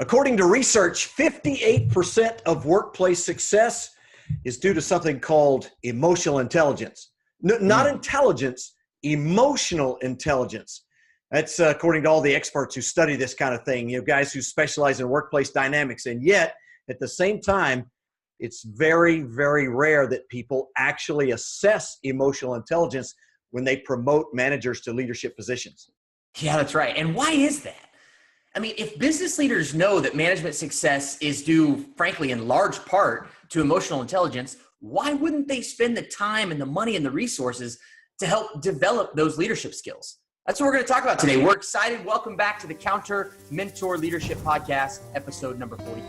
According to research, 58% of workplace success is due to something called emotional intelligence. Not intelligence, emotional intelligence. That's according to all the experts who study this kind of thing, guys who specialize in workplace dynamics. And yet, at the same time, it's very, very rare that people actually assess emotional intelligence when they promote managers to leadership positions. Yeah, that's right. And why is that? I mean, if business leaders know that management success is due, frankly, in large part to emotional intelligence, why wouldn't they spend the time and the money and the resources to help develop those leadership skills? That's what we're going to talk about today. We're excited. Welcome back to the Counter Mentor Leadership Podcast, episode number 42.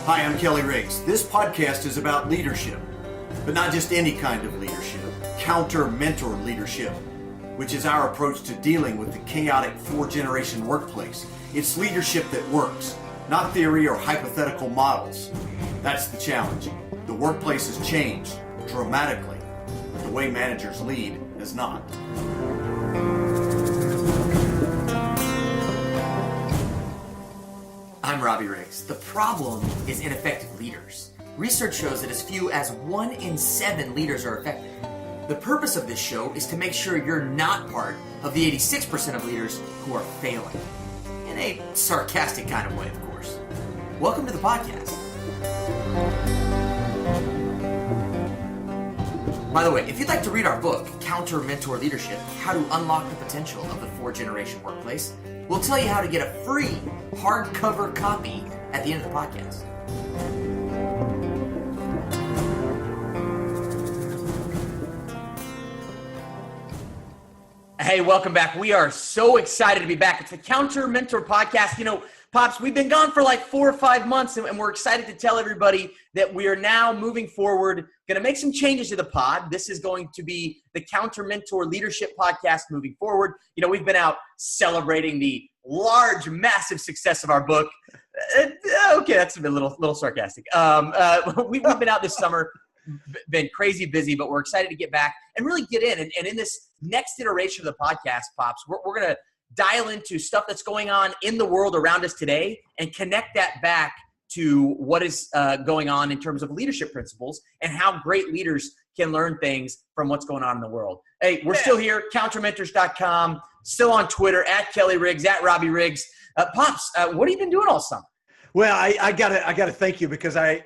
Hi, I'm Kelly Riggs. This podcast is about leadership, but not just any kind of leadership. Counter-mentor leadership, which is our approach to dealing with the chaotic four-generation workplace. It's leadership that works, not theory or hypothetical models. That's the challenge. The workplace has changed dramatically, but the way managers lead has not. I'm Robby Riggs. The problem is ineffective leaders. Research shows that as few as 1 in 7 leaders are effective. The purpose of this show is to make sure you're not part of the 86% of leaders who are failing. In a sarcastic kind of way, of course. Welcome to the podcast. By the way, if you'd like to read our book, Counter Mentor Leadership, How to Unlock the Potential of the Four-Generation Workplace, we'll tell you how to get a free hardcover copy at the end of the podcast. Hey, welcome back. We are so excited to be back. It's the Counter Mentor Podcast. Pops, we've been gone for like 4 or 5 months, and we're excited to tell everybody that we are now moving forward, going to make some changes to the pod. This is going to be the Counter Mentor Leadership Podcast moving forward. We've been out celebrating the large, massive success of our book. Okay, that's a little sarcastic. We've been out this summer, been crazy busy, but we're excited to get back and really get in. And in this next iteration of the podcast, Pops, we're going to dial into stuff that's going on in the world around us today and connect that back to what is going on in terms of leadership principles and how great leaders can learn things from what's going on in the world. Hey, we're still here, countermentors.com, still on Twitter, at Kelly Riggs, at Robby Riggs. Pops, what have you been doing all summer? Well, I gotta thank you, because I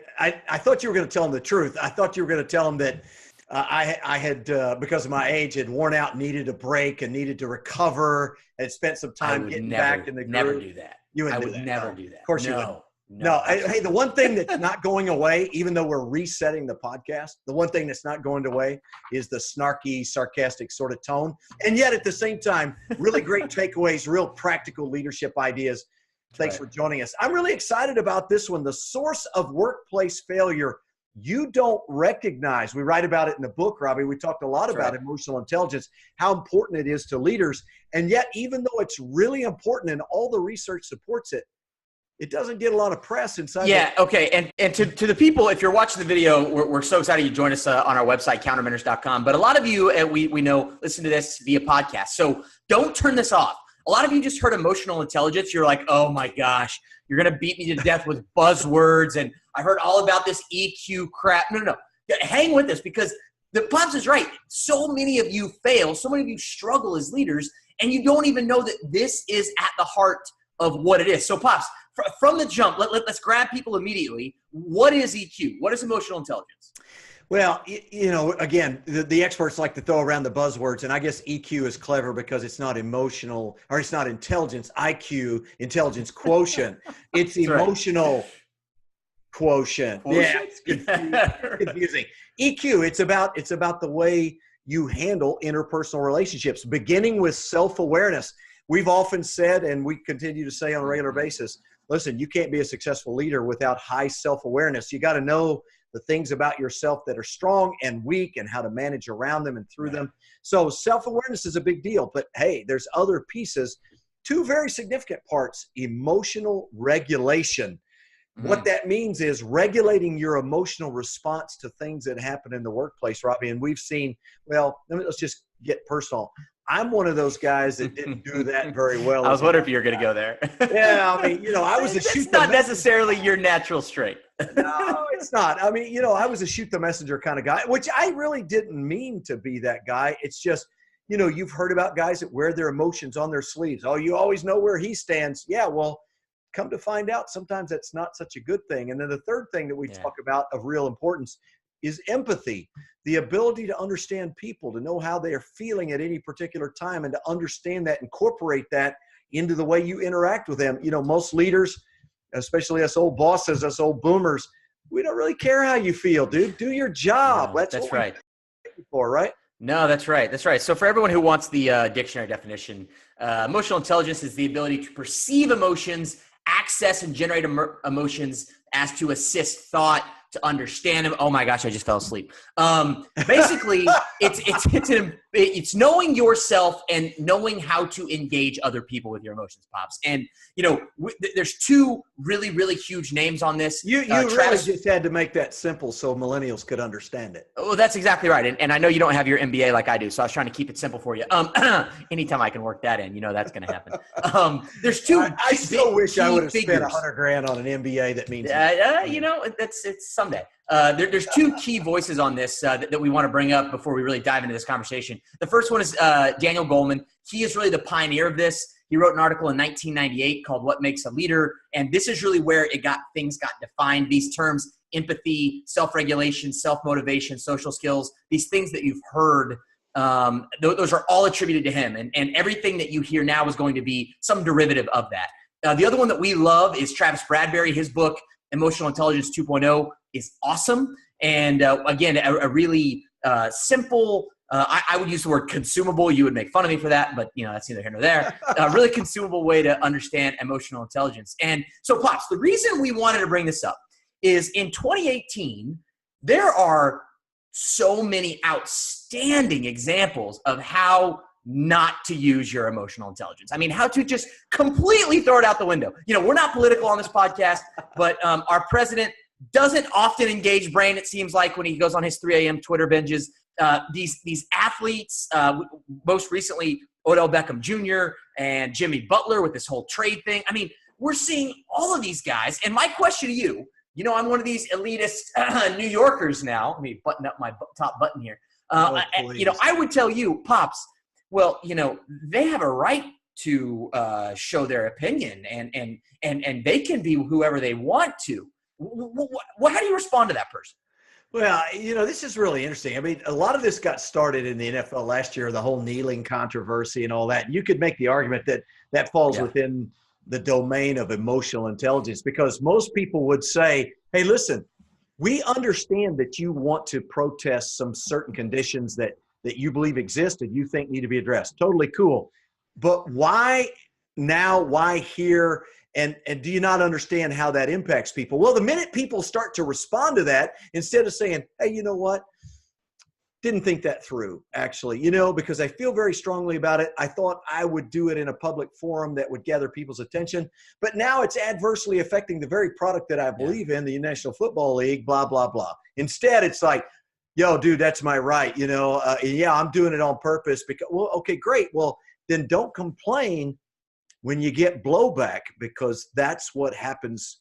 thought you were going to tell them the truth. I thought you were going to tell them that I had, because of my age, had worn out, needed a break, and needed to recover, and spent some time getting back in the groove. Never do that. I would never do that. Of course you wouldn't. No. Hey, the one thing that's not going away, even though we're resetting the podcast, the one thing that's not going away is the snarky, sarcastic sort of tone. And yet at the same time, really great takeaways, real practical leadership ideas. Thanks for joining us. I'm really excited about this one. The source of workplace failure you don't recognize. We write about it in the book, Robby. We talked a lot about emotional intelligence, how important it is to leaders. And yet, even though it's really important and all the research supports it, it doesn't get a lot of press inside. Yeah, okay. And to the people, if you're watching the video, we're so excited you join us on our website, countermentors.com. But a lot of you, we know, listen to this via podcast. So don't turn this off. A lot of you just heard emotional intelligence. You're like, oh my gosh, you're going to beat me to death with buzzwords. And I heard all about this EQ crap. No. Hang with us, because the Pops is right. So many of you fail. So many of you struggle as leaders, and you don't even know that this is at the heart of what it is. So Pops, from the jump, let's grab people immediately. What is EQ? What is emotional intelligence? Well, again, the experts like to throw around the buzzwords, and I guess EQ is clever because it's not emotional, or it's not intelligence, IQ, intelligence quotient. It's emotional quotient. Yeah, it's confusing. EQ, it's about the way you handle interpersonal relationships, beginning with self-awareness. We've often said, and we continue to say on a regular basis, listen, you can't be a successful leader without high self-awareness. You got to know the things about yourself that are strong and weak and how to manage around them and through them. So self-awareness is a big deal, but hey, there's other pieces, 2 very significant parts: emotional regulation. What that means is regulating your emotional response to things that happen in the workplace, Robby. And we've seen, well, let's just get personal. I'm one of those guys that didn't do that very well. I was wondering if you were going to go there. Yeah, I mean, I was a shoot. It's not necessarily your natural strength. No, it's not. I mean, I was a shoot the messenger kind of guy, which I really didn't mean to be that guy. It's just, you've heard about guys that wear their emotions on their sleeves. Oh, you always know where he stands. Yeah, well, come to find out, sometimes that's not such a good thing. And then the third thing that we talk about of real importance is empathy, the ability to understand people, to know how they are feeling at any particular time, and to understand that, incorporate that into the way you interact with them. Most leaders, especially us old bosses, us old boomers, we don't really care how you feel, dude. Do your job. No, that's right. For, right? No, that's right. That's right. So for everyone who wants the dictionary definition, emotional intelligence is the ability to perceive emotions, access and generate emotions as to assist thought, to understand them. Oh my gosh, I just fell asleep. Basically, it's knowing yourself and knowing how to engage other people with your emotions, Pops. And there's two really, really huge names on this. You really just had to make that simple so millennials could understand it. Oh, that's exactly right. And I know you don't have your MBA like I do, so I was trying to keep it simple for you. Anytime I can work that in, that's going to happen. There's two. I still wish I would have spent $100,000 on an MBA. That means it's someday. There's two key voices on this that we want to bring up before we really dive into this conversation. The first one is Daniel Goleman. He is really the pioneer of this. He wrote an article in 1998 called "What Makes a Leader," and this is really where things got defined. These terms: empathy, self-regulation, self-motivation, social skills. These things that you've heard, those are all attributed to him, and everything that you hear now is going to be some derivative of that. The other one that we love is Travis Bradberry. His book, Emotional Intelligence 2.0, is awesome. And again, a really simple, I would use the word consumable. You would make fun of me for that, but that's neither here nor there. A really consumable way to understand emotional intelligence. And so, Pops, the reason we wanted to bring this up is in 2018, there are so many outstanding examples of how not to use your emotional intelligence. I mean, how to just completely throw it out the window. We're not political on this podcast, but our president doesn't often engage brain, it seems like, when he goes on his 3 a.m. Twitter binges. These athletes, most recently Odell Beckham Jr. and Jimmy Butler with this whole trade thing. I mean, we're seeing all of these guys. And my question to you, I'm one of these elitist New Yorkers now. Let me button up my top button here. I would tell you, Pops, well, they have a right to show their opinion, and they can be whoever they want to. How do you respond to that person? Well, this is really interesting. I mean, a lot of this got started in the NFL last year, the whole kneeling controversy and all that. And you could make the argument that falls within the domain of emotional intelligence, because most people would say, hey, listen, we understand that you want to protest some certain conditions that you believe exist and you think need to be addressed. Totally cool. But why now? Why here? And do you not understand how that impacts people? Well, the minute people start to respond to that, instead of saying, hey, you know what? Didn't think that through, actually, because I feel very strongly about it. I thought I would do it in a public forum that would gather people's attention. But now it's adversely affecting the very product that I believe in, the National Football League, blah, blah, blah. Instead, it's like, yo, dude, that's my right. I'm doing it on purpose. Because, well, okay, great. Well, then don't complain when you get blowback, because that's what happens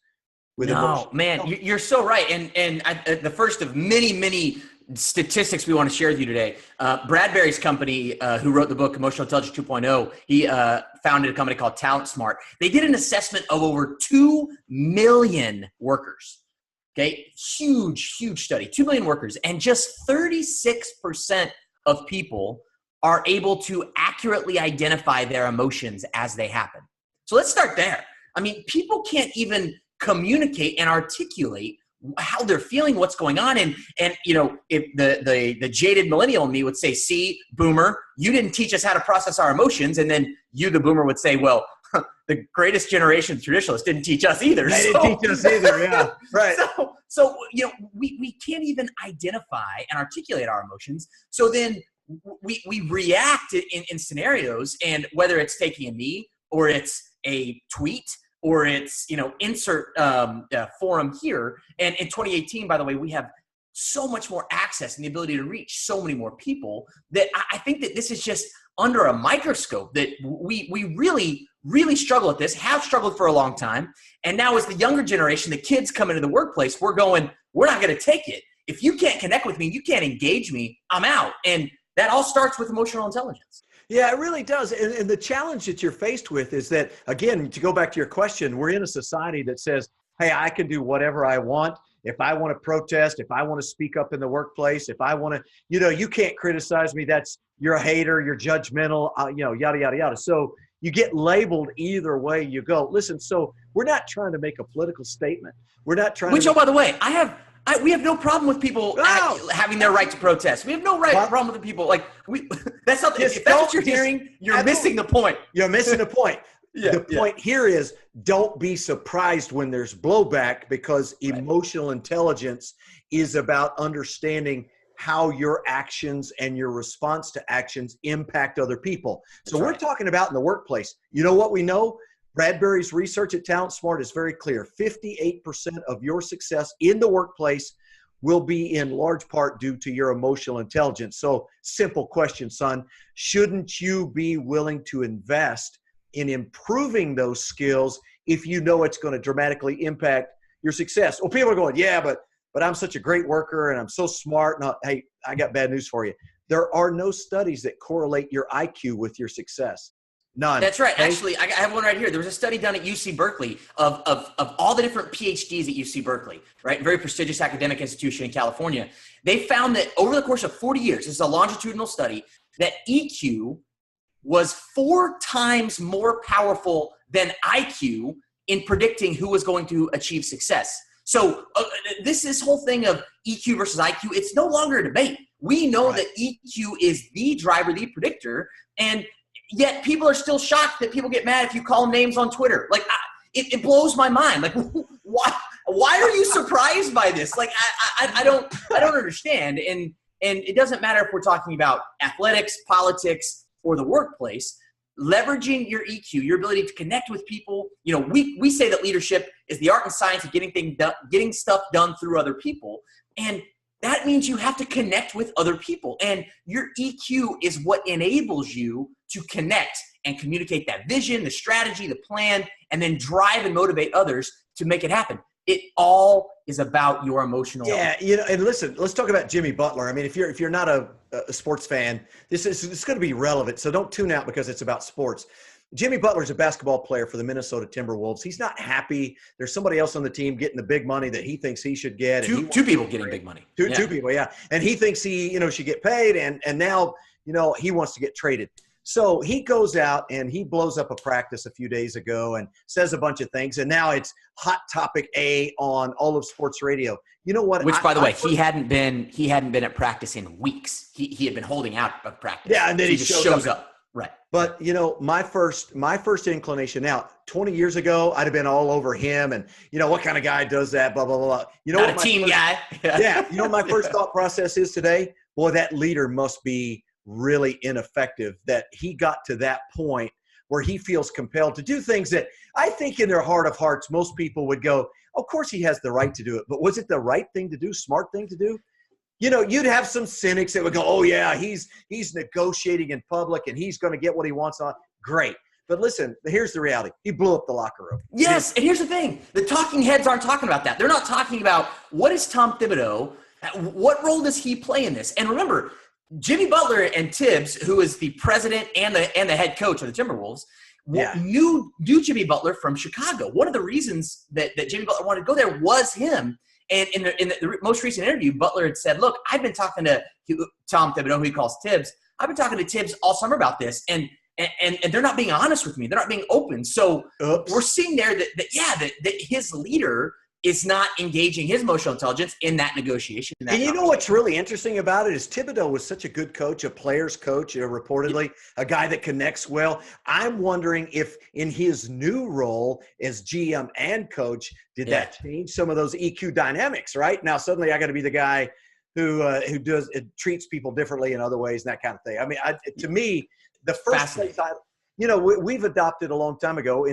with emotion. Man, you're so right. And the first of many, many statistics we want to share with you today, Bradberry's company, who wrote the book Emotional Intelligence 2.0, he founded a company called Talent Smart. They did an assessment of over 2 million workers. Okay, huge study, 2 million workers, and just 36% of people are able to accurately identify their emotions as they happen. So let's start there. I mean, people can't even communicate and articulate how they're feeling, what's going on. And if the jaded millennial in me would say, see, boomer, you didn't teach us how to process our emotions. And then you, the boomer, would say, well, the greatest generation of traditionalists didn't teach us either. They didn't teach us either, yeah. Right. So we can't even identify and articulate our emotions. So then we react in scenarios, and whether it's taking a knee or it's a tweet or it's, insert forum here. And in 2018, by the way, we have so much more access and the ability to reach so many more people that I think that this is just under a microscope, that we really, really struggle at this, have struggled for a long time. And now as the younger generation, the kids come into the workplace, we're not going to take it. If you can't connect with me, you can't engage me, I'm out. And that all starts with emotional intelligence. Yeah, it really does. And the challenge that you're faced with is that, again, to go back to your question, we're in a society that says, hey, I can do whatever I want. If I want to protest, if I want to speak up in the workplace, if I want to, you can't criticize me. You're a hater, you're judgmental, yada, yada, yada. So you get labeled either way you go. Listen, so we're not trying to make a political statement. We're not trying to. By the way, we have no problem with people having their right to protest. We have no problem with the people. That's not. If that's what you're hearing, you're missing the point. You're missing the point. The point here is, don't be surprised when there's blowback, because emotional intelligence is about understanding how your actions and your response to actions impact other people. So we're talking about in the workplace. You know what we know? Bradbury's research at Talent Smart is very clear. 58% of your success in the workplace will be in large part due to your emotional intelligence. So simple question, son. Shouldn't you be willing to invest in improving those skills if you know it's going to dramatically impact your success? Well, people are going, yeah, but I'm such a great worker and I'm so smart. No, hey, I got bad news for you. There are no studies that correlate your IQ with your success. None. That's right. Okay? Actually, I have one right here. There was a study done at UC Berkeley of all the different PhDs at UC Berkeley, right? Very prestigious academic institution in California. They found that over the course of 40 years, this is a longitudinal study, that EQ was 4 times more powerful than IQ in predicting who was going to achieve success. So this whole thing of EQ versus IQ, it's no longer a debate. We know that EQ is the driver, the predictor, and yet people are still shocked that people get mad if you call them names on Twitter. It blows my mind. Why are you surprised by this? I don't understand. And it doesn't matter if we're talking about athletics, politics, or the workplace. Leveraging your EQ, your ability to connect with people. We say that leadership is the art and science of getting stuff done through other people. And that means you have to connect with other people. And your EQ is what enables you to connect and communicate that vision, the strategy, the plan, and then drive and motivate others to make it happen. It all is about your emotional. Yeah, and listen, let's talk about Jimmy Butler. I mean, if you're not a sports fan, this is going to be relevant. So don't tune out because it's about sports. Jimmy Butler's a basketball player for the Minnesota Timberwolves. He's not happy. There's somebody else on the team getting the big money that he thinks he should get. Two people getting big money. Two people, yeah. And he thinks he, should get paid. And now, he wants to get traded. So he goes out and he blows up a practice a few days ago and says a bunch of things. And now it's hot topic A on all of sports radio. You know what? Which, by the way, he hadn't been at practice in weeks. He had been holding out of practice. Yeah, and then he just shows up. Right. But, my first inclination now, 20 years ago, I'd have been all over him and, what kind of guy does that, blah, blah, blah. Not a team guy. Yeah. You know what my first thought process is today? Boy, that leader must be really ineffective, that he got to that point where he feels compelled to do things that I think in their heart of hearts, most people would go, of course he has the right to do it. But was it the right thing to do, smart thing to do? You'd have some cynics that would go, oh, yeah, he's negotiating in public and he's going to get what he wants on. Great. But listen, here's the reality. He blew up the locker room. Yes, and here's the thing. The talking heads aren't talking about that. They're not talking about what is Tom Thibodeau, what role does he play in this? And remember, Jimmy Butler and Tibbs, who is the president and the head coach of the Timberwolves, knew Jimmy Butler from Chicago. One of the reasons that Jimmy Butler wanted to go there was him. And in the most recent interview, Butler had said, look, I've been talking to Tom Thibodeau, who he calls Tibbs. I've been talking to Tibbs all summer about this, and they're not being honest with me. They're not being open. So we're seeing there that his leader is not engaging his emotional intelligence in that negotiation. And you know what's really interesting about it is Thibodeau was such a good coach, a player's coach, reportedly, a guy that connects well. I'm wondering if in his new role as GM and coach, did that change some of those EQ dynamics, right? Now, suddenly I got to be the guy who treats people differently in other ways and that kind of thing. I mean, to me, the first place we've adopted a long time ago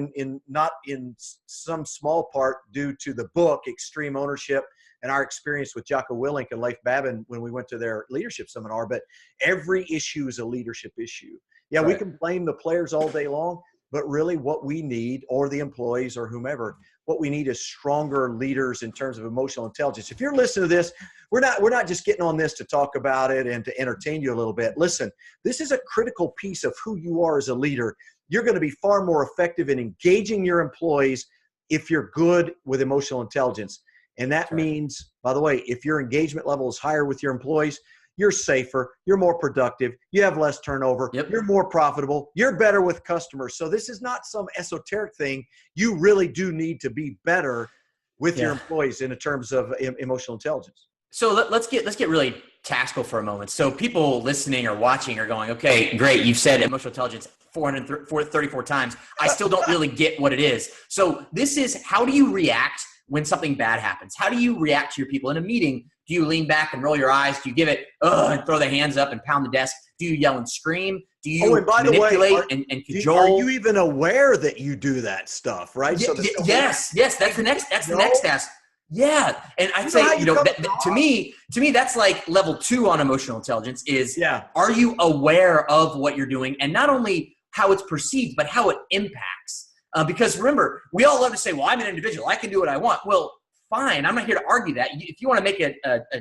not in some small part due to the book, Extreme Ownership, and our experience with Jocko Willink and Leif Babin when we went to their leadership seminar, but every issue is a leadership issue. Yeah, we can blame the players all day long, but really what we need, or the employees or whomever, what we need is stronger leaders in terms of emotional intelligence. If you're listening to this, we're not just getting on this to talk about it and to entertain you a little bit. Listen, this is a critical piece of who you are as a leader. You're going to be far more effective in engaging your employees if you're good with emotional intelligence. And that means, by the way, if your engagement level is higher with your employees, you're safer, you're more productive, you have less turnover, you're more profitable, you're better with customers. So this is not some esoteric thing. You really do need to be better with your employees in terms of emotional intelligence. So let's get really tactical for a moment. So people listening or watching are going, okay, great. You've said emotional intelligence 434 times. I still don't really get what it is. So this is, how do you react when something bad happens? How do you react to your people in a meeting? Do you lean back and roll your eyes? Do you give it, and throw the hands up and pound the desk? Do you yell and scream? Do you manipulate and cajole? Are you even aware that you do that stuff, right? Yes. That's the next task. Yeah. And I'd say, to me, that's like level 2 on emotional intelligence is, are you aware of what you're doing? And not only how it's perceived, but how it impacts. Because remember, we all love to say, well, I'm an individual, I can do what I want. Well, fine. I'm not here to argue that. If you want to make a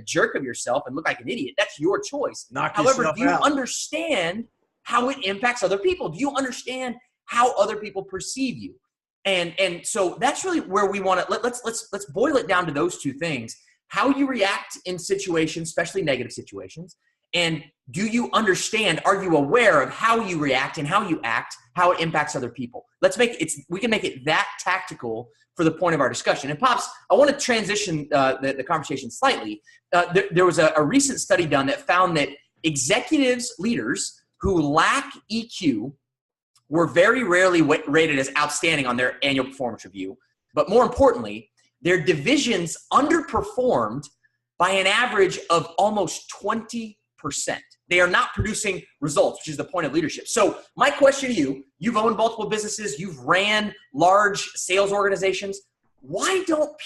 jerk of yourself and look like an idiot, that's your choice. However, do you understand how it impacts other people? Do you understand how other people perceive you? And so that's really where we want to, let's boil it down to those two things. How you react in situations, especially negative situations. And do you understand, are you aware of how you react and how you act, how it impacts other people? We can make it that tactical for the point of our discussion. And Pops, I want to transition the conversation slightly. There was a recent study done that found that executives, leaders who lack EQ were very rarely rated as outstanding on their annual performance review. But more importantly, their divisions underperformed by an average of almost 20%. They are not producing results, which is the point of leadership. So my question to you, you've owned multiple businesses, you've ran large sales organizations. Why don't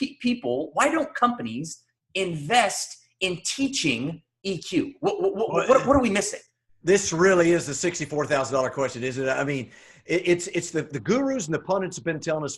companies invest in teaching EQ? What are we missing? This really is the $64,000 question, isn't it? I mean, it's the gurus and the pundits have been telling us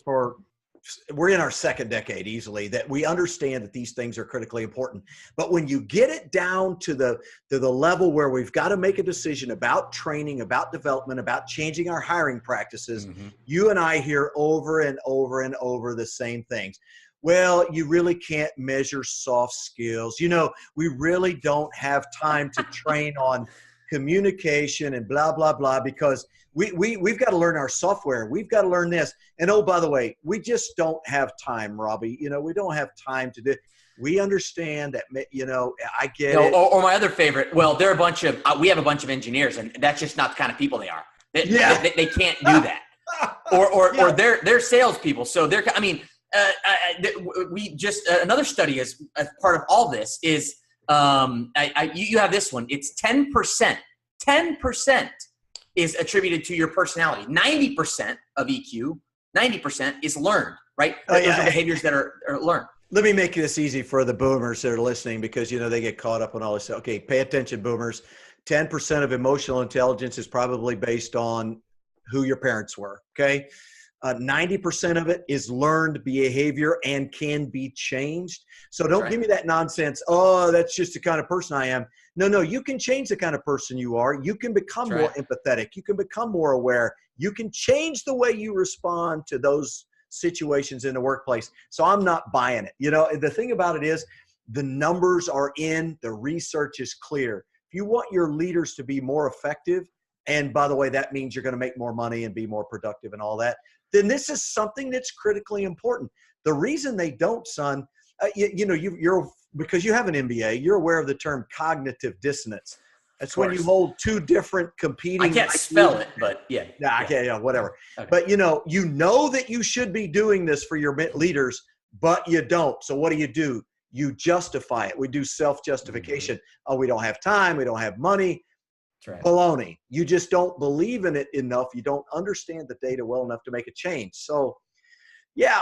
we're in our second decade easily, that we understand that these things are critically important. But when you get it down to the level where we've got to make a decision about training, about development, about changing our hiring practices, you and I hear over and over and over the same things. Well, you really can't measure soft skills. We really don't have time to train on communication and blah, blah, blah, because we've got to learn our software. We've got to learn this. And oh, by the way, we just don't have time, Robby. We don't have time to do it. We understand that, I get it. Or my other favorite, well, we have a bunch of engineers, and that's just not the kind of people they are. They can't do that. Or they're salespeople. So another study as part of all this is, you have this one. It's 10%. 10% is attributed to your personality. 90% of EQ, 90% is learned, right? Those are behaviors that are learned. Let me make this easy for the boomers that are listening, because, they get caught up on all this. Okay, pay attention, boomers. 10% of emotional intelligence is probably based on who your parents were, okay? 90% of it is learned behavior and can be changed. So don't give me that nonsense. Oh, that's just the kind of person I am. No, you can change the kind of person you are. You can become more empathetic. You can become more aware. You can change the way you respond to those situations in the workplace. So I'm not buying it. The thing about it is the numbers are in, the research is clear. If you want your leaders to be more effective, and by the way, that means you're going to make more money and be more productive and all that, then this is something that's critically important. The reason they don't, son, you're because you have an MBA, you're aware of the term cognitive dissonance. That's when you hold two different competing. I can't spell it, but whatever. Okay. But you know that you should be doing this for your leaders, but you don't. So what do? You justify it. We do self-justification. Oh, we don't have time. We don't have money. right. Baloney. You just don't believe in it enough. You don't understand the data well enough to make a change. So, yeah,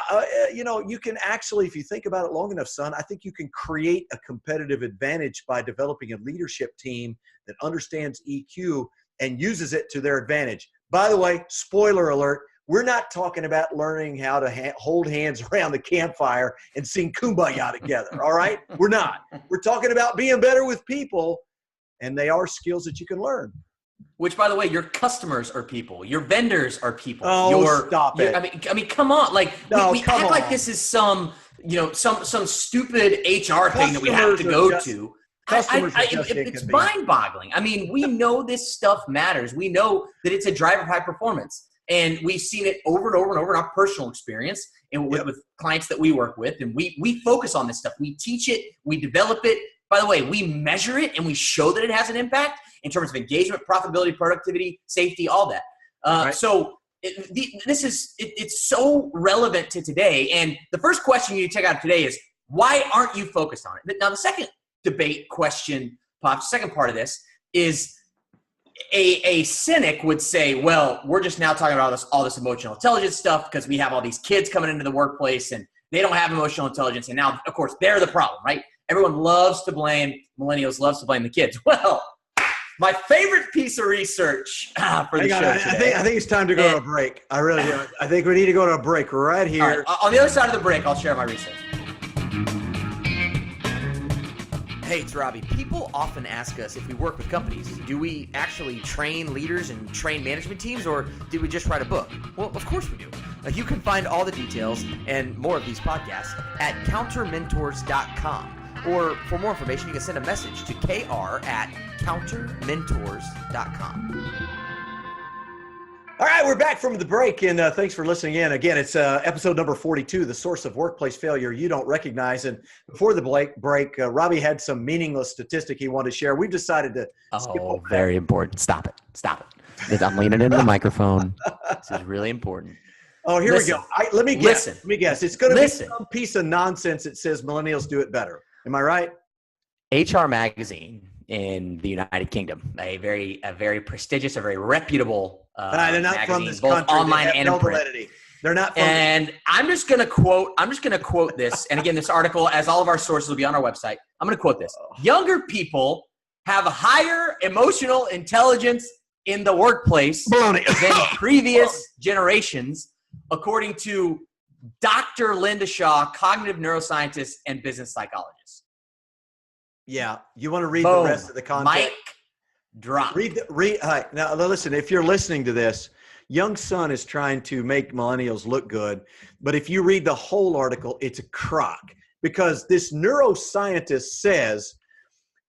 you can actually, if you think about it long enough, son, I think you can create a competitive advantage by developing a leadership team that understands EQ and uses it to their advantage. By the way, spoiler alert, we're not talking about learning how to hold hands around the campfire and sing Kumbaya together, all right? We're not. We're talking about being better with people, and they are skills that you can learn. Which, by the way, your customers are people. Your vendors are people. Oh, stop it! I mean, come on! Like we act like this is some stupid HR thing that we have to go to. It's mind-boggling. I mean, we know this stuff matters. We know that it's a driver of high performance, and we've seen it over and over and over in our personal experience and with clients that we work with. And we focus on this stuff. We teach it. We develop it. By the way, we measure it and we show that it has an impact in terms of engagement, profitability, productivity, safety, all that. Right. So it's so relevant to today. And the first question you need to check out today is, why aren't you focused on it? Now, the second debate question, Pops, second part of this is a cynic would say, well, we're just now talking about all this emotional intelligence stuff because we have all these kids coming into the workplace and they don't have emotional intelligence. And now, of course, they're the problem, right? Everyone loves to blame, millennials loves to blame the kids. Well, my favorite piece of research for the show today. I think it's time to go to a break. I really do. I think we need to go to a break right here. Right, on the other side of the break, I'll share my research. Hey, it's Robby. People often ask us if we work with companies, do we actually train leaders and train management teams, or did we just write a book? Well, of course we do. You can find all the details and more of these podcasts at countermentors.com. Or for more information, you can send a message to kr@countermentors.com. All right, we're back from the break, and thanks for listening in. Again, it's episode number 42, The Source of Workplace Failure You Don't Recognize. And before the break, Robby had some meaningless statistic he wanted to share. We've decided to skip over that. Very important. Stop it. I'm leaning into the microphone. This is really important. Oh, here we go. Let me guess. It's going to be some piece of nonsense that says millennials do it better. Am I right? HR Magazine in the United Kingdom, a very prestigious, a very reputable they're not magazine, from this both country. online and in print. Validity. They're not from and I'm just gonna quote this. And again, this article, as all of our sources, will be on our website. I'm gonna quote this. Younger people have a higher emotional intelligence in the workplace than previous generations, according to Dr. Linda Shaw, cognitive neuroscientist and business psychologist. Yeah, you want to read the rest of the content? Mic drop. Now, listen, if you're listening to this, Young Sun is trying to make millennials look good, but if you read the whole article, it's a crock because this neuroscientist says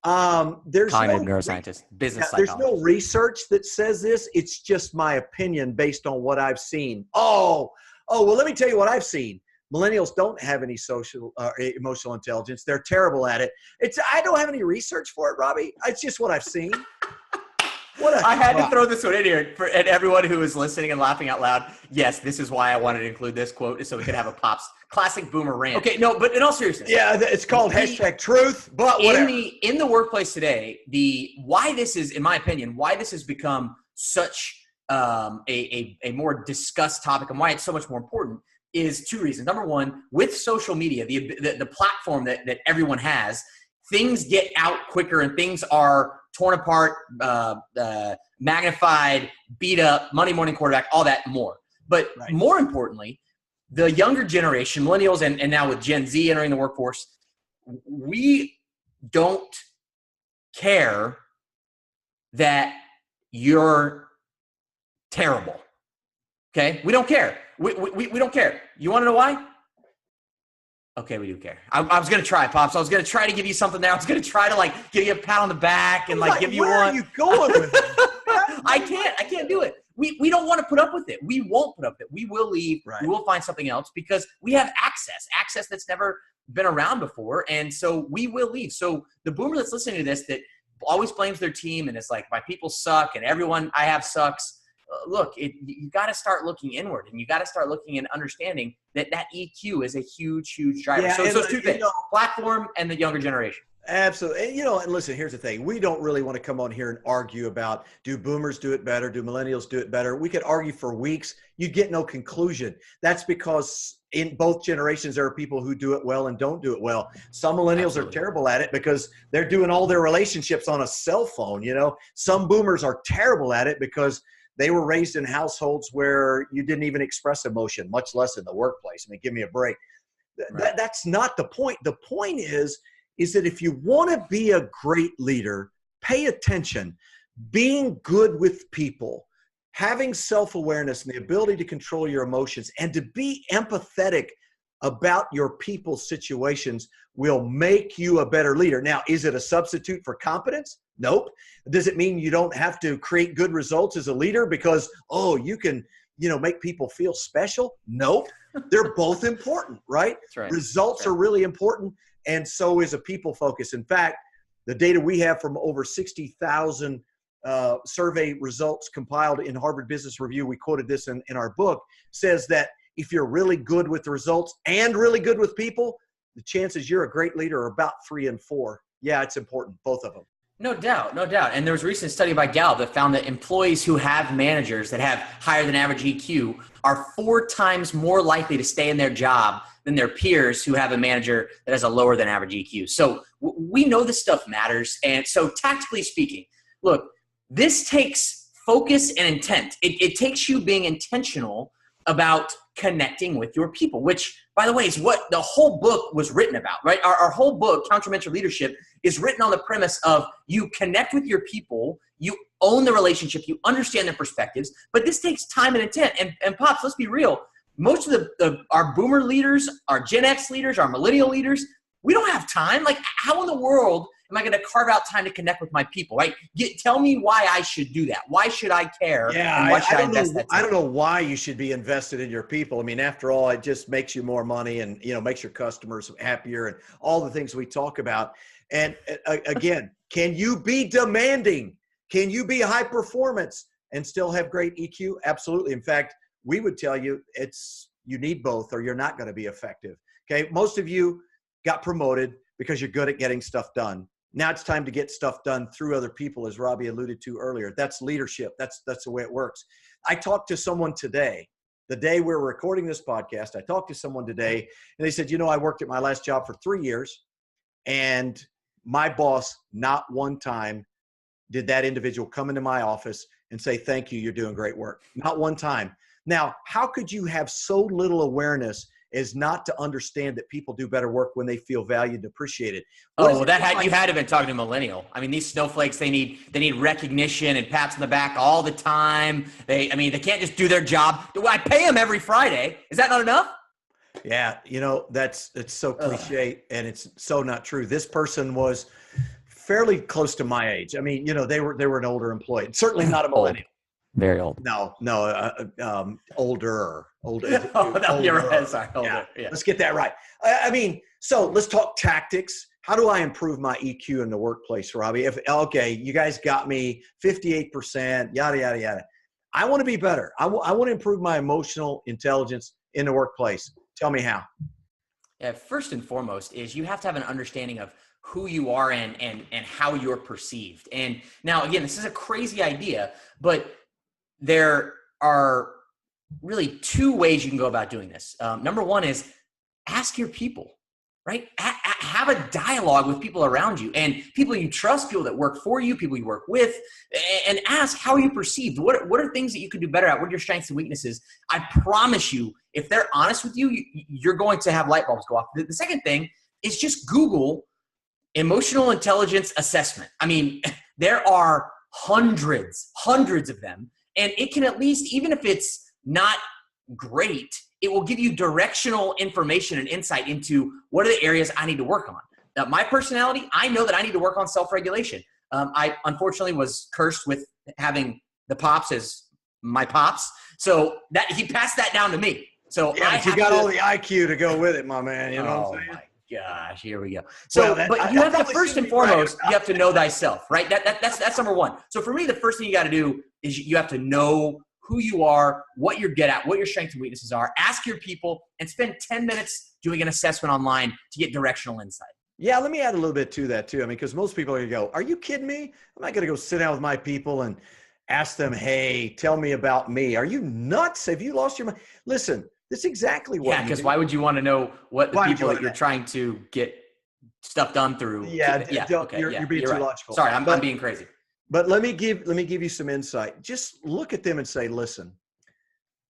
there's business psychologist. There's no research that says this. It's just my opinion based on what I've seen. Well, let me tell you what I've seen. Millennials don't have any emotional intelligence. They're terrible at it. I don't have any research for it, Robby. It's just what I've seen. I had to throw this one in here for everyone who is listening and laughing out loud. Yes, this is why I wanted to include this quote, so we could have a Pops classic boomer rant. Okay, no, but in all seriousness. Yeah, it's called #truth, but whatever. In the workplace today, why this is, in my opinion, why this has become such a more discussed topic and why it's so much more important is two reasons. Number one, with social media, the platform that everyone has, things get out quicker and things are torn apart, magnified, beat up, Monday morning quarterback, all that and more. But more importantly, the younger generation, millennials, and now with Gen Z entering the workforce, we don't care that you're terrible. Okay? We don't care. We don't care. You want to know why? Okay, we do care. I was going to try, Pops. I was going to try to give you something there. I was going to try to give you a pat on the back and give you one. Where are you going with it? I can't do it. We don't want to put up with it. We won't put up with it. We will leave. Right. We will find something else because we have access that's never been around before. And so we will leave. So the boomer that's listening to this that always blames their team and it's like, my people suck and everyone I have sucks. Look, you got to start looking inward and you got to start looking and understanding that EQ is a huge, huge driver. Yeah, so it's those two things, platform and the younger generation. Absolutely. And, and listen, here's the thing. We don't really want to come on here and argue about, do boomers do it better? Do millennials do it better? We could argue for weeks. You'd get no conclusion. That's because in both generations, there are people who do it well and don't do it well. Some millennials Absolutely. Are terrible at it because they're doing all their relationships on a cell phone. Some boomers are terrible at it because they were raised in households where you didn't even express emotion, much less in the workplace. I mean, give me a break. Right. That's not the point. The point is that if you want to be a great leader, pay attention. Being good with people, having self-awareness and the ability to control your emotions and to be empathetic about your people's situations will make you a better leader. Now, is it a substitute for competence? Nope. Does it mean you don't have to create good results as a leader because, you can, make people feel special? Nope. They're both important, right? That's right. Results are really important. And so is a people focus. In fact, the data we have from over 60,000 survey results compiled in Harvard Business Review, we quoted this in our book, says that if you're really good with the results and really good with people, the chances you're a great leader are about 3 and 4. Yeah, it's important, both of them. No doubt. And there was a recent study by Gallup that found that employees who have managers that have higher than average EQ are 4 times more likely to stay in their job than their peers who have a manager that has a lower than average EQ. So we know this stuff matters. And so tactically speaking, look, this takes focus and intent. It takes you being intentional about connecting with your people, which, by the way, is what the whole book was written about, right? Our whole book, Counter-Mentor Leadership, is written on the premise of you connect with your people, you own the relationship, you understand their perspectives, but this takes time and intent. And Pops, let's be real. Most of our boomer leaders, our Gen X leaders, our millennial leaders, we don't have time. Like, how in the world am I going to carve out time to connect with my people, right? Tell me why I should do that. Why should I care? Yeah, and why should I invest that time? I don't know why you should be invested in your people. I mean, after all, it just makes you more money and, makes your customers happier and all the things we talk about. And again, can you be demanding? Can you be high performance and still have great EQ? Absolutely. In fact, we would tell you you need both or you're not going to be effective. Okay. Most of you got promoted because you're good at getting stuff done. Now it's time to get stuff done through other people, as Robby alluded to earlier. That's leadership. That's the way it works. I talked to someone today, the day we're recording this podcast. I talked to someone today and they said, I worked at my last job for 3 years and my boss, not one time did that individual come into my office and say, thank you, you're doing great work. Not one time. Now, how could you have so little awareness as not to understand that people do better work when they feel valued and appreciated? You had to have been talking to a millennial. I mean, these snowflakes, they need recognition and pats on the back all the time. They can't just do their job. I pay them every Friday. Is that not enough? Yeah, it's so cliche and it's so not true. This person was fairly close to my age. I mean, they were an older employee. Certainly not a millennial. Very old. No, older. Oh, no, you're right. Sorry, older. Yeah. Let's get that right. So let's talk tactics. How do I improve my EQ in the workplace, Robby? You guys got me 58%, yada, yada, yada. I want to be better. I want to improve my emotional intelligence in the workplace. Tell me how. Yeah, first and foremost is you have to have an understanding of who you are and how you're perceived. And now, again, this is a crazy idea, but there are really 2 ways you can go about doing this. Number one is ask your people, right? Have a dialogue with people around you and people you trust, people that work for you, people you work with, and ask how you perceived. What are things that you could do better at? What are your strengths and weaknesses? I promise you, if they're honest with you, you're going to have light bulbs go off. The second thing is just Google emotional intelligence assessment. I mean, there are hundreds of them. And it can at least, even if it's not great, it will give you directional information and insight into what are the areas I need to work on. Now, my personality, I know that I need to work on self-regulation. I unfortunately was cursed with having the Pops as my Pops. So that he passed that down to me. So yeah, but you got all the IQ to go with it, my man. You know what I'm saying? My gosh, here we go. So, but you have to first and foremost, you have to know thyself, right? That's number one. So for me, the first thing you got to do is you have to know who you are, what you're good at, what your strengths and weaknesses are. Ask your people and spend 10 minutes doing an assessment online to get directional insight. Yeah, let me add a little bit to that too. I mean, because most people are going to go, are you kidding me? I'm not going to go sit down with my people and ask them, hey, tell me about me. Are you nuts? Have you lost your mind? Listen, that's exactly what because why would you want to know what the people that you're trying to get stuff done through? You're being too right. logical. Sorry, I'm being crazy. But let me give you some insight. Just look at them and say, listen,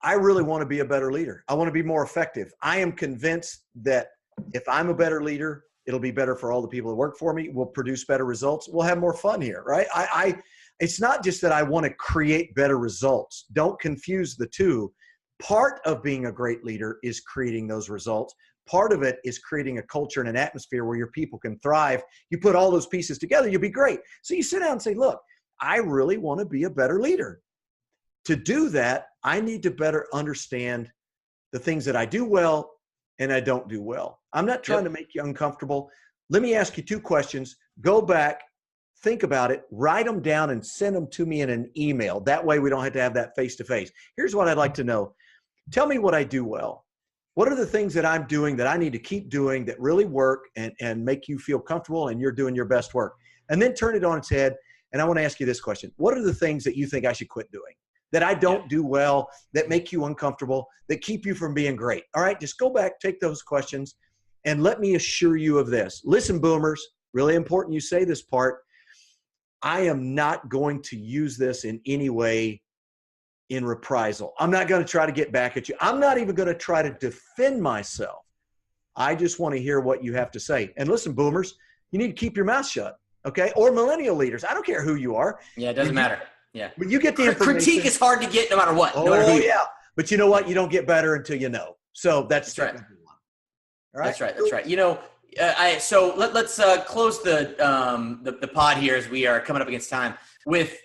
I really want to be a better leader. I want to be more effective. I am convinced that if I'm a better leader, it'll be better for all the people that work for me. We'll produce better results. We'll have more fun here, right? It's not just that I want to create better results. Don't confuse the two. Part of being a great leader is creating those results. Part of it is creating a culture and an atmosphere where your people can thrive. You put all those pieces together, you'll be great. So you sit down and say, look, I really want to be a better leader. To do that, I need to better understand the things that I do well and I don't do well. I'm not trying to make you uncomfortable. Let me ask you two questions. Go back, think about it, write them down and send them to me in an email. That way we don't have to have that face-to-face. Here's what I'd like to know. Tell me what I do well. What are the things that I'm doing that I need to keep doing that really work and make you feel comfortable and you're doing your best work? And then turn it on its head. And I want to ask you this question. What are the things that you think I should quit doing, that I don't do well, that make you uncomfortable, that keep you from being great? All right, just go back, take those questions, and let me assure you of this. Listen, boomers, really important you say this part. I am not going to use this in any way in reprisal. I'm not going to try to get back at you. I'm not even going to try to defend myself. I just want to hear what you have to say. And listen, boomers, you need to keep your mouth shut, okay? Or millennial leaders. I don't care who you are. Yeah, it doesn't matter. Yeah. But you get the information. Critique is hard to get no matter what. Oh, yeah. But you know what? You don't get better until you know. So that's right. All right. That's right. That's right. You know, so let's close the pod here as we are coming up against time with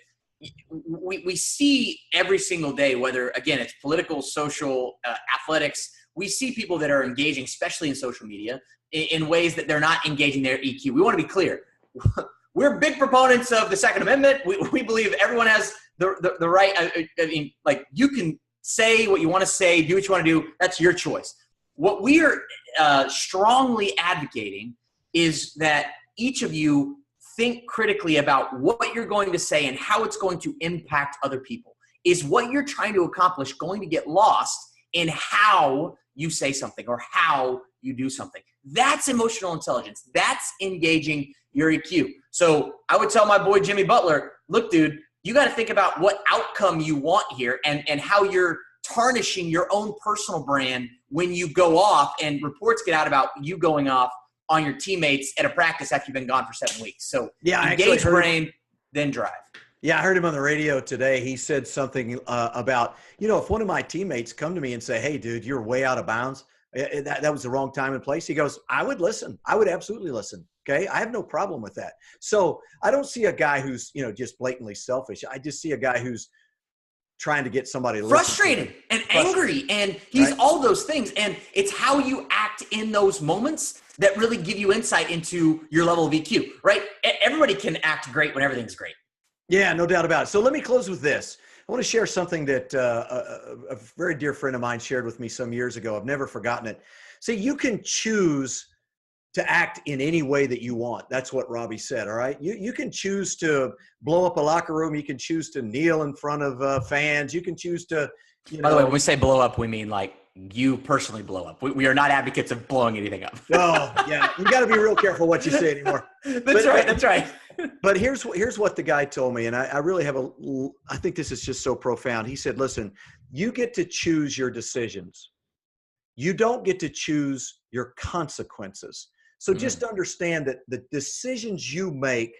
we see every single day, whether, again, it's political, social, athletics, we see people that are engaging, especially in social media, in ways that they're not engaging their EQ. We want to be clear. We're big proponents of the Second Amendment. We believe everyone has the right. I mean, like, you can say what you want to say, do what you want to do. That's your choice. What we are strongly advocating is that each of you think critically about what you're going to say and how it's going to impact other people. Is what you're trying to accomplish going to get lost in how you say something or how you do something? That's emotional intelligence. That's engaging your EQ. So I would tell my boy Jimmy Butler, look, dude, you got to think about what outcome you want here and how you're tarnishing your own personal brand when you go off and reports get out about you going off on your teammates at a practice after you've been gone for 7 weeks. So engage brain, then drive. Yeah, I heard him on the radio today. He said something about, if one of my teammates come to me and say, hey, dude, you're way out of bounds, that was the wrong time and place. He goes, I would listen. I would absolutely listen. Okay. I have no problem with that. So I don't see a guy who's, just blatantly selfish. I just see a guy who's trying to get somebody to frustrated and angry, and he's all those things. And it's how you act in those moments that really give you insight into your level of EQ, right? Everybody can act great when everything's great. Yeah, no doubt about it. So let me close with this. I want to share something that a very dear friend of mine shared with me some years ago. I've never forgotten it. See, you can choose to act in any way that you want. That's what Robby said, all right? You can choose to blow up a locker room. You can choose to kneel in front of fans. You can choose to, By the way, when we say blow up, we mean like you personally blow up. We are not advocates of blowing anything up. Oh, yeah. You got to be real careful what you say anymore. That's right. But here's what the guy told me, and I really I think this is just so profound. He said, listen, you get to choose your decisions. You don't get to choose your consequences. So just understand that the decisions you make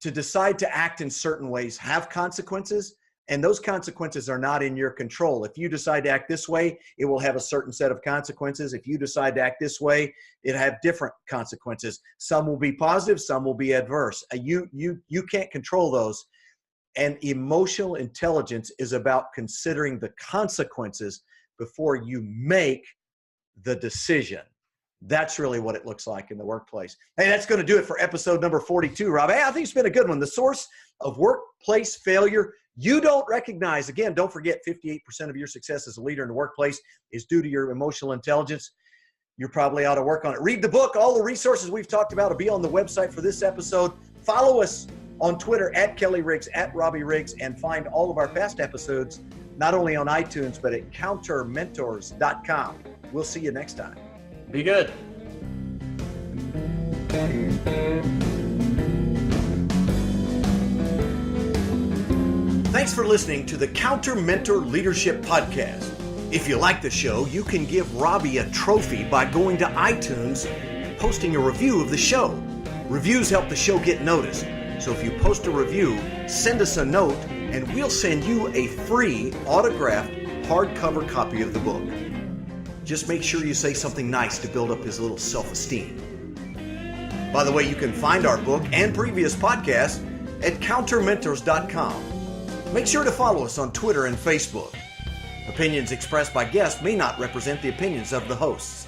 to decide to act in certain ways have consequences, and those consequences are not in your control. If you decide to act this way, it will have a certain set of consequences. If you decide to act this way, it'll have different consequences. Some will be positive, some will be adverse. You can't control those. And emotional intelligence is about considering the consequences before you make the decision. That's really what it looks like in the workplace. Hey, that's going to do it for episode number 42, Rob. Hey, I think it's been a good one. The source of workplace failure you don't recognize. Again, don't forget 58% of your success as a leader in the workplace is due to your emotional intelligence. you're probably ought to work on it. Read the book. All the resources we've talked about will be on the website for this episode. Follow us on Twitter at Kelly Riggs, at Robby Riggs, and find all of our past episodes, not only on iTunes, but at countermentors.com. We'll see you next time. Be good. Thanks for listening to the Counter Mentor Leadership Podcast. If you like the show, you can give Robby a trophy by going to iTunes and posting a review of the show. Reviews help the show get noticed. So if you post a review, send us a note, and we'll send you a free autographed hardcover copy of the book. Just make sure you say something nice to build up his little self-esteem. By the way, you can find our book and previous podcasts at countermentors.com. Make sure to follow us on Twitter and Facebook. Opinions expressed by guests may not represent the opinions of the hosts.